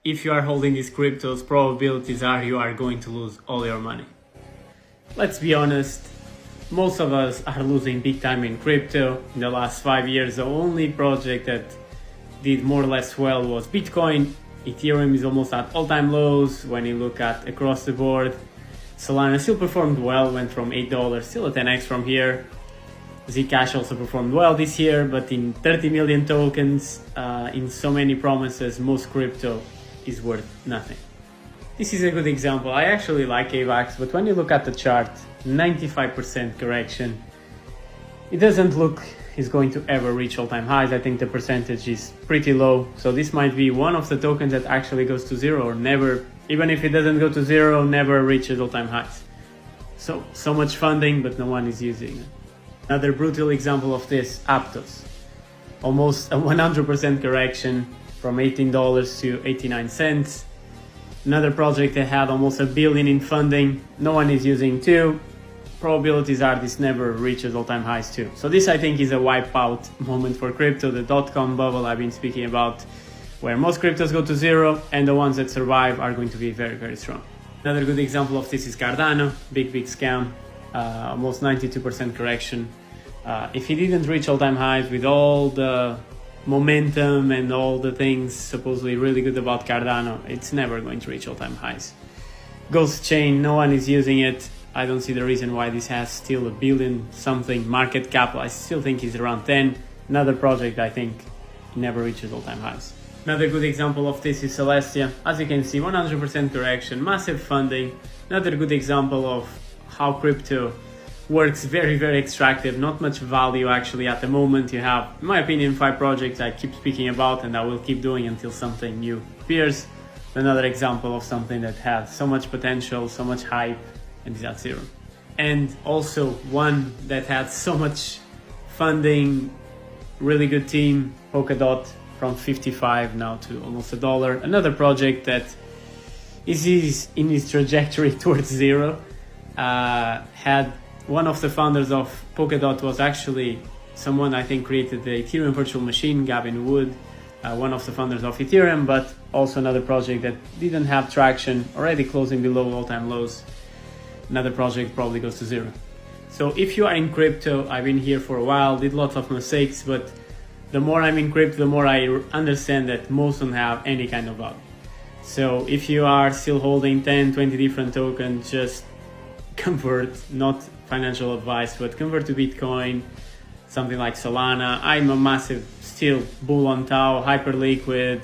if you are holding these cryptos, probabilities are you are going to lose all your money. Let's be honest, most of us are losing big time in crypto. In the last 5 years, the only project that did more or less well was Bitcoin. Ethereum is almost at all-time lows when you look at across the board. Solana still performed well, went from $8, still a 10x from here. Zcash also performed well this year, but in 30 million tokens, in so many promises, most crypto is worth nothing. This is a good example. I actually like AVAX, but when you look at the chart, 95% correction. It doesn't look it's going to ever reach all-time highs. I think the percentage is pretty low. So this might be one of the tokens that actually goes to zero or never, even if it doesn't go to zero, never reaches all-time highs. So much funding, but no one is using it. Another brutal example of this, Aptos. Almost a 100% correction from $18 to 89 cents. Another project that had almost $1 billion in funding. No one is using too. Probabilities are this never reaches all-time highs too. So this I think is a wipeout moment for crypto, the dot-com bubble I've been speaking about, where most cryptos go to zero and the ones that survive are going to be very, very strong. Another good example of this is Cardano, big scam, almost 92% correction. If it didn't reach all-time highs with all the momentum and all the things supposedly really good about Cardano, it's never going to reach all-time highs. Ghost chain, no one is using it. I don't see the reason why this has still $1 billion something market cap. I still think it's around 10. Another project I think never reaches all-time highs. Another good example of this is Celestia. As you can see, 100% correction, massive funding. Another good example of how crypto works, very, very extractive, not much value actually at the moment. You have, in my opinion, 5 projects I keep speaking about and I will keep doing until something new appears. Another example of something that has so much potential, so much hype, and is at zero. And also one that had so much funding, really good team, Polkadot, from 55 now to almost $1. Another project that is in its trajectory towards zero. Had one of the founders of Polkadot was actually someone I think created the Ethereum virtual machine, Gavin Wood, one of the founders of Ethereum, but also another project that didn't have traction, already closing below all-time lows. Another project probably goes to zero. So if you are in crypto, I've been here for a while, did lots of mistakes, but the more I'm in crypto, the more I understand that most don't have any kind of value. So if you are still holding 10, 20 different tokens, just convert, not financial advice, but convert to Bitcoin, something like Solana. I'm a massive still bull on Tau, hyper liquid,